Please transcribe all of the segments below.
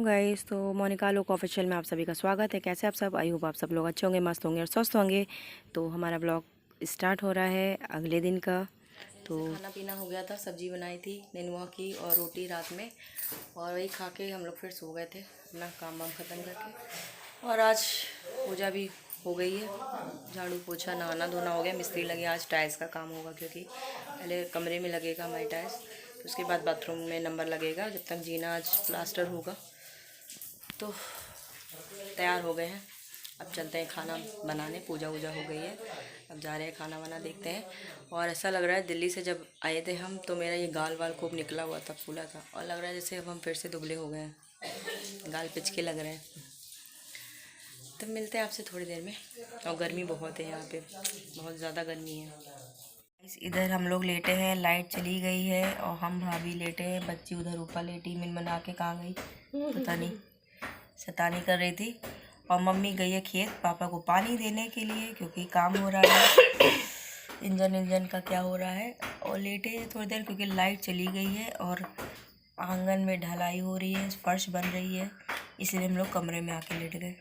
Guys, तो Monika look official में आप सभी का स्वागत है। कैसे आप सब? आई होप आप सब लोग अच्छे होंगे, मस्त होंगे और स्वस्थ होंगे। तो हमारा ब्लॉग स्टार्ट हो रहा है अगले दिन का। तो खाना पीना हो गया था, सब्जी बनाई थी नेनुआ की और रोटी रात में, और वही खा के हम लोग फिर सो गए थे अपना काम वाम ख़त्म करके। और आज पूजा भी हो गई है, झाड़ू पोछा नहाना धोना हो गया। मिस्त्री लगे, आज टाइल्स का काम होगा क्योंकि पहले कमरे में लगेगा हमारी टाइल्स, तो उसके बाद बाथरूम में नंबर लगेगा। जब तक जीना आज प्लास्टर होगा। तो तैयार हो गए हैं, अब चलते हैं खाना बनाने। पूजा वूजा हो गई है, अब जा रहे हैं खाना वाना देखते हैं। और ऐसा लग रहा है दिल्ली से जब आए थे हम, तो मेरा ये गाल वाल खूब निकला हुआ था, फूला था, और लग रहा है जैसे अब हम फिर से दुबले हो गए हैं, गाल पिचके लग रहे हैं। तब मिलते हैं आपसे थोड़ी देर में। और गर्मी बहुत है यहाँ पे, बहुत ज़्यादा गर्मी है। इधर हम लोग लेटे हैं, लाइट चली गई है और हम भाभी लेटे हैं। बच्ची उधर ऊपर लेटी, मिन बना के कहाँ गई पता नहीं, शैतानी कर रही थी। और मम्मी गई है खेत पापा को पानी देने के लिए, क्योंकि काम हो रहा है, इंजन का क्या हो रहा है। और लेटे हैं थोड़ी देर क्योंकि लाइट चली गई है और आंगन में ढलाई हो रही है, फर्श बन रही है, इसलिए हम लोग कमरे में आके लेट गए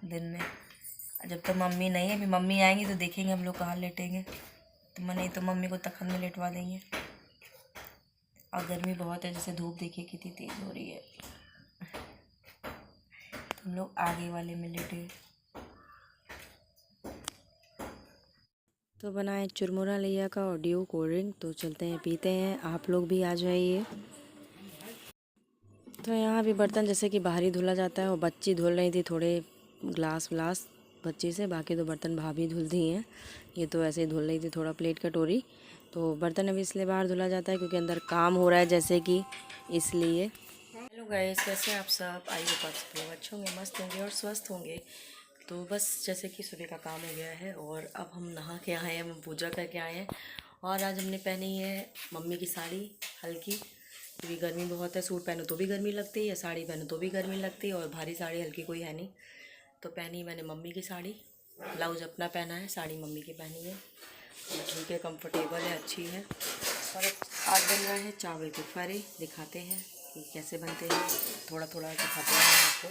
दिन में। जब तक मम्मी नहीं है, अभी मम्मी आएंगी तो देखेंगे हम लोग कहाँ लेटेंगे। तो नहीं तो मम्मी को तखत में लेटवा देंगे। और गर्मी बहुत है, जैसे धूप देखिए कितनी तेज़ हो रही है। तो हम लोग आगे वाले में लेटे। तो बनाए चुरमुरा लिया का और ड्यू कोल्ड ड्रिंक। तो चलते हैं पीते हैं, आप लोग भी आ जाइए। तो यहाँ भी बर्तन जैसे कि बाहर ही धुला जाता है, और बच्ची धुल रही थी थोड़े ग्लास व्लास बच्ची से, बाकी तो बर्तन भाभी धुल दी हैं। ये तो ऐसे ही धुल रही थी थोड़ा प्लेट कटोरी। तो बर्तन अभी इसलिए बाहर धुला जाता है क्योंकि अंदर काम हो रहा है जैसे कि, इसलिए। हेलो गाइस, कैसे आप सब? आई होप आप सब लोग अच्छे होंगे, मस्त होंगे और स्वस्थ होंगे। तो बस जैसे कि सुबह का काम हो गया है और अब हम नहा के आए हैं, हम पूजा करके आए हैं। और आज हमने पहनी है मम्मी की साड़ी हल्की, क्योंकि गर्मी बहुत है। सूट पहनो तो भी गर्मी लगती है, साड़ी पहनो तो भी गर्मी लगती है, और भारी साड़ी हल्की कोई है नहीं। तो पहनी मैंने मम्मी की साड़ी, ब्लाउज अपना पहना है, साड़ी मम्मी की पहनी है। ठीक है, कंफर्टेबल है, अच्छी है। और आज बन रहा है चावल के फरे, दिखाते हैं कि कैसे बनते हैं, थोड़ा थोड़ा दिखाते हैं आपको।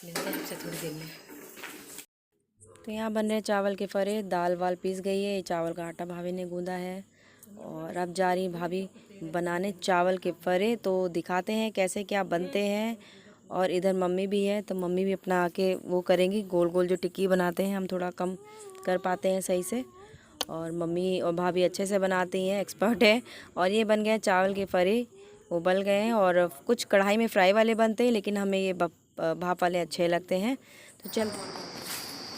मिलते हैं आपसे थोड़ी देर में। तो यहाँ बन रहे चावल के फरे, दाल वाल पीस गई है, चावल का आटा भाभी ने गूंदा है। और अब जा रही भाभी बनाने चावल के फरे। तो दिखाते हैं कैसे क्या बनते हैं। और इधर मम्मी भी है, तो मम्मी भी अपना आके वो करेंगी। गोल गोल जो टिक्की बनाते हैं, हम थोड़ा कम कर पाते हैं सही से, और मम्मी और भाभी अच्छे से बनाती हैं, एक्सपर्ट है। और ये बन गए चावल के फरे, उबल गए हैं। और कुछ कढ़ाई में फ्राई वाले बनते हैं, लेकिन हमें ये भाप वाले अच्छे लगते हैं। तो चल,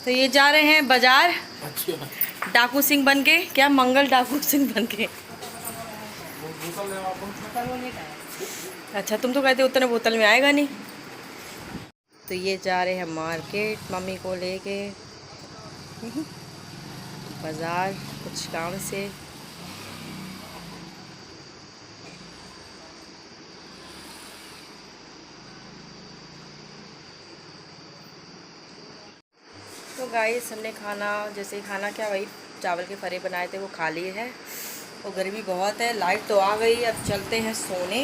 तो ये जा रहे हैं बाजार डाकू सिंह बन के, क्या मंगल डाकू सिंह बन के। अच्छा, तुम तो कहते उतने बोतल में आएगा नहीं। तो ये जा रहे हैं मार्केट मम्मी को लेके बाजार, कुछ काम से। तो गाइस, हमने खाना, जैसे खाना क्या, वही चावल के फरे बनाए थे वो खा लिए हैं। और गर्मी बहुत है, लाइट तो आ गई। अब चलते हैं सोने।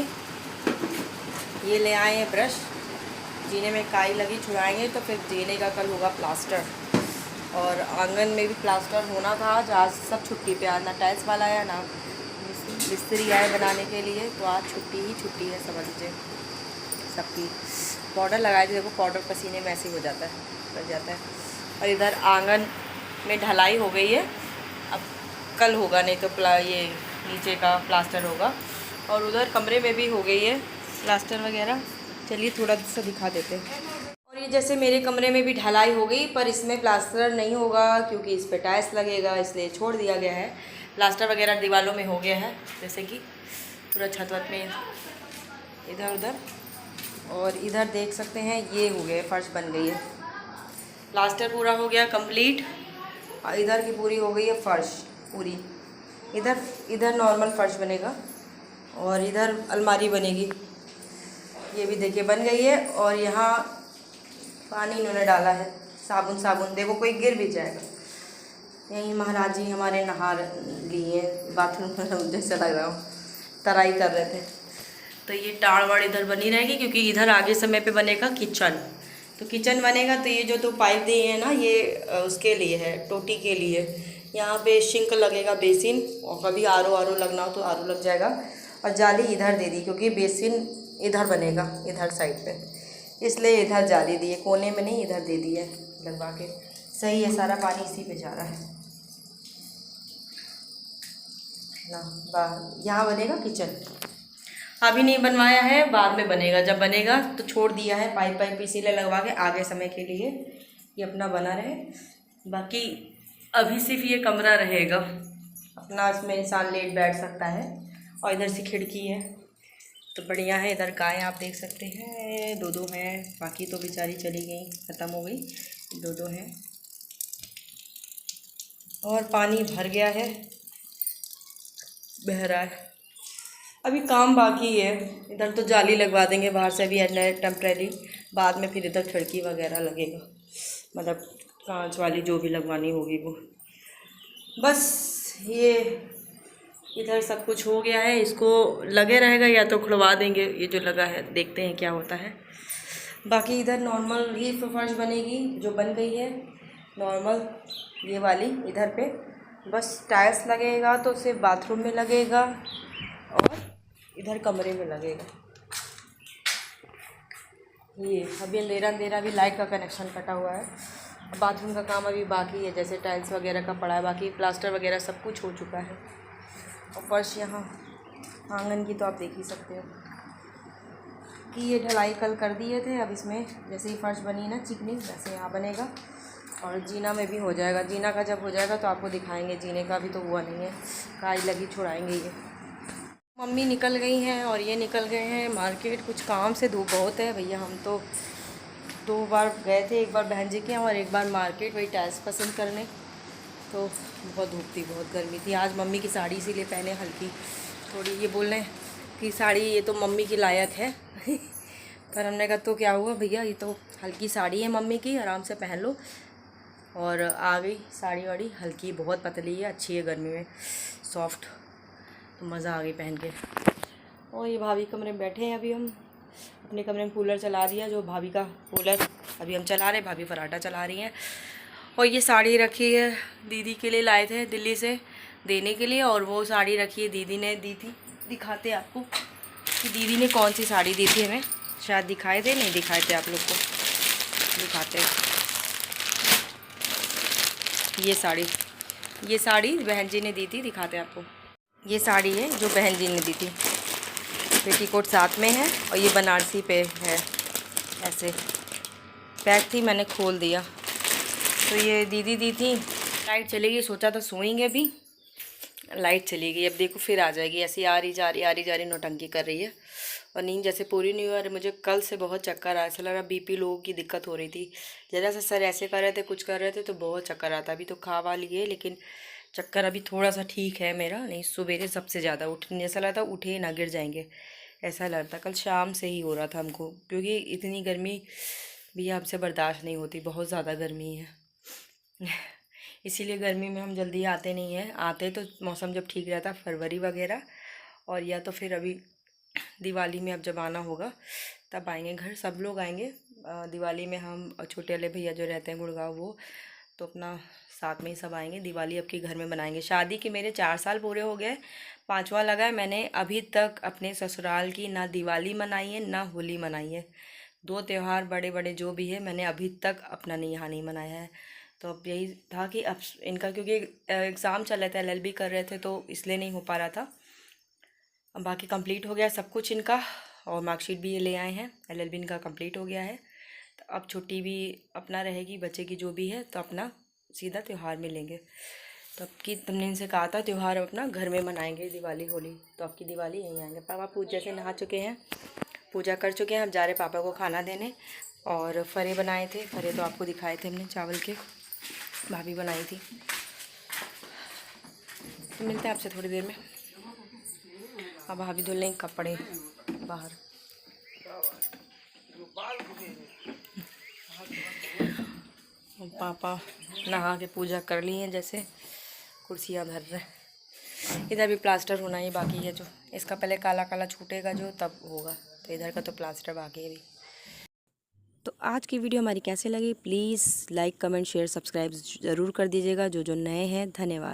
ये ले आए हैं ब्रश, जीने में काई लगी छुड़ाएंगे, तो फिर जीने का कल होगा प्लास्टर। और आंगन में भी प्लास्टर होना था आज सब छुट्टी पे। आज ना टाइल्स वाला आया ना मिस्त्री आए बनाने के लिए, तो आज छुट्टी ही छुट्टी है समझ लीजिए सबकी। पाउडर लगाए थे, देखो पाउडर पसीने में ऐसे ही हो जाता है, लग जाता है। और इधर आंगन में ढलाई हो गई है, अब कल होगा, नहीं तो ये नीचे का प्लास्टर होगा। और उधर कमरे में भी हो गई है प्लास्टर वगैरह। चलिए थोड़ा सा दिखा देते हैं। और ये जैसे मेरे कमरे में भी ढलाई हो गई, पर इसमें प्लास्टर नहीं होगा क्योंकि इस पर टाइल्स लगेगा, इसलिए छोड़ दिया गया है। प्लास्टर वगैरह दीवारों में हो गया है, जैसे कि पूरा छत वत में इधर उधर। और इधर देख सकते हैं ये हो गया, फर्श बन गई है, प्लास्टर पूरा हो गया कंप्लीट। और इधर की पूरी हो गई है फर्श पूरी। इधर नॉर्मल फर्श बनेगा, और इधर अलमारी बनेगी, ये भी देखिए बन गई है। और यहाँ पानी इन्होंने डाला है, साबुन देखो कोई गिर भी जाएगा। यहीं महाराज जी हमारे नहा लिए बाथरूम जैसे लग रहा हो, तराई कर रहे थे। तो ये टाड़ इधर बनी रहेगी, क्योंकि इधर आगे समय पे बनेगा किचन। तो किचन बनेगा तो ये जो तो पाइप दिए हैं ना, ये उसके लिए है, टोटी के लिए। यहाँ पे सिंक लगेगा, बेसिन, और कभी आरो लगना हो तो आरो लग जाएगा। और जाली इधर दे दी, क्योंकि बेसिन इधर बनेगा, इधर साइड पे, इसलिए इधर जाली दी है, कोने में नहीं, इधर दे दी है लगवा के। सही है, सारा पानी इसी पे जा रहा है ना। बाहर यहाँ बनेगा किचन, अभी नहीं बनवाया है, बाद में बनेगा। जब बनेगा तो छोड़ दिया है पाइप इसीलिए लगवा के, आगे समय के लिए ये अपना बना रहे। बाकी अभी सिर्फ ये कमरा रहेगा अपना, इसमें इंसान लेट बैठ सकता है। और इधर से खिड़की है तो बढ़िया है। इधर गाय आप देख सकते हैं, दो हैं, बाकी तो बेचारी चली गई, ख़त्म हो गई। दो हैं। और पानी भर गया है, बह रहा है। अभी काम बाकी है। इधर तो जाली लगवा देंगे बाहर से भी टेम्परेरी, बाद में फिर इधर खिड़की वगैरह लगेगा, मतलब कांच वाली जो भी लगवानी होगी वो। बस ये इधर सब कुछ हो गया है, इसको लगे रहेगा या तो खुलवा देंगे, ये जो लगा है देखते हैं क्या होता है। बाकी इधर नॉर्मल ये फर्श बनेगी, जो बन गई है नॉर्मल ये वाली इधर पे। बस टाइल्स लगेगा तो सिर्फ बाथरूम में लगेगा और इधर कमरे में लगेगा। ये अभी अंधेरा भी, लाइट का कनेक्शन कटा हुआ है। बाथरूम का काम अभी बाकी है, जैसे टाइल्स वगैरह का पड़ा है, बाकी प्लास्टर वगैरह सब कुछ हो चुका है। और फर्श यहाँ आंगन की तो आप देख ही सकते हो कि ये ढलाई कल कर दिए थे। अब इसमें जैसे ही फर्श बनी ना चिकनी, वैसे यहाँ बनेगा। और जीना में भी हो जाएगा, जीना का जब हो जाएगा तो आपको दिखाएंगे। जीने का भी तो हुआ नहीं है, काई लगी, छुड़ाएंगे ये। मम्मी निकल गई हैं और ये निकल गए हैं मार्केट, कुछ काम से। धूप बहुत है भैया, हम तो 2 बार गए थे, एक बार बहन जी के यहाँ और एक बार मार्केट, वही टाइल्स पसंद करने। तो बहुत धूप थी, बहुत गर्मी थी। आज मम्मी की साड़ी इसीलिए पहने, हल्की थोड़ी। ये बोल रहे हैं कि साड़ी ये तो मम्मी की लायक है पर हमने कहा तो क्या हुआ भैया, ये तो हल्की साड़ी है मम्मी की, आराम से पहन लो। और आ गई साड़ी वाड़ी, हल्की, बहुत पतली है, अच्छी है गर्मी में, सॉफ्ट, तो मज़ा आ गई पहन के। और ये भाभी कमरे में बैठे हैं। अभी हम अपने कमरे में कूलर चला दिया, जो भाभी का कूलर अभी हम चला रहे हैं, भाभी पराठा चला रही हैं। और ये साड़ी रखी है, दीदी के लिए लाए थे दिल्ली से देने के लिए, और वो साड़ी रखी है दीदी ने दी थी। दिखाते आपको कि दीदी ने कौन सी साड़ी दी थी हमें, शायद दिखाए थे, नहीं दिखाए थे आप लोग को, दिखाते हैं। ये साड़ी बहन जी ने दी थी, दिखाते हैं आपको। ये साड़ी है जो बहन जी ने दी थी, पेटीकोट साथ में है और ये बनारसी पे है, ऐसे पैक थी, मैंने खोल दिया। तो ये दीदी दी थी। लाइट चली गई, सोचा था सोएंगे, अभी लाइट चली गई। अब देखो फिर आ जाएगी, ऐसी आ रही जा रही नौटंकी कर रही है। और नींद जैसे पूरी नहीं हुई। मुझे कल से बहुत चक्कर आया, ऐसा लग रहा बीपी लोगों की दिक्कत हो रही थी। ज़रा सा सर ऐसे कर रहे थे, कुछ कर रहे थे तो बहुत चक्कर आता। अभी तो खा वा लिए, लेकिन चक्कर अभी थोड़ा सा ठीक है मेरा, नहीं सवेरे सबसे ज़्यादा उठने जैसा लगता, उठे ना गिर जाएंगे ऐसा लगता। कल शाम से ही हो रहा था हमको, क्योंकि इतनी गर्मी भी हमसे बर्दाश्त नहीं होती, बहुत ज़्यादा गर्मी है इसीलिए गर्मी में हम जल्दी आते नहीं हैं। आते तो मौसम जब ठीक रहता, फरवरी वगैरह, और या तो फिर अभी दिवाली में अब जब आना होगा तब आएंगे घर। सब लोग आएंगे दिवाली में, हम और छोटे वाले भैया जो रहते हैं गुड़गांव, वो तो अपना साथ में ही सब आएंगे। दिवाली अब के घर में मनाएंगे। शादी के मेरे 4 साल पूरे हो गए, 5वां लगा है। मैंने अभी तक अपने ससुराल की ना दिवाली मनाई है ना होली मनाई है। 2 त्यौहार बड़े बड़े जो भी है मैंने अभी तक अपना यहाँ नहीं मनाया है। तो अब यही था कि अब इनका, क्योंकि एग्ज़ाम चल रहे थे, LLB कर रहे थे, तो इसलिए नहीं हो पा रहा था। अब बाकी कंप्लीट हो गया सब कुछ इनका, और मार्कशीट भी ये ले आए हैं, LLB इनका कंप्लीट हो गया है। तो अब छुट्टी भी अपना रहेगी, बच्चे जो भी है, तो अपना सीधा त्यौहार में लेंगे। तो अब की तुमने इनसे कहा था त्यौहार अपना घर में मनाएंगे, दिवाली होली, तो अब की दिवाली यहीं आएंगे। पापा पूजा से नहा चुके हैं, पूजा कर चुके हैं। अब जा रहे पापा को खाना देने। और फरे बनाए थे, फरे तो आपको दिखाए थे हमने, चावल के, भाभी बनाई थी। तो मिलते हैं आपसे थोड़ी देर में। अब भाभी धुल लेंगे कपड़े बाहर। पापा नहा के पूजा कर ली हैं, जैसे कुर्सियाँ धर रहे। इधर भी प्लास्टर होना ही बाकी है, जो इसका पहले काला काला छूटेगा जो, तब होगा। तो इधर का तो प्लास्टर बाकी है अभी। तो आज की वीडियो हमारी कैसे लगी, please like comment share subscribe ज़रूर कर दीजिएगा जो जो नए हैं। धन्यवाद।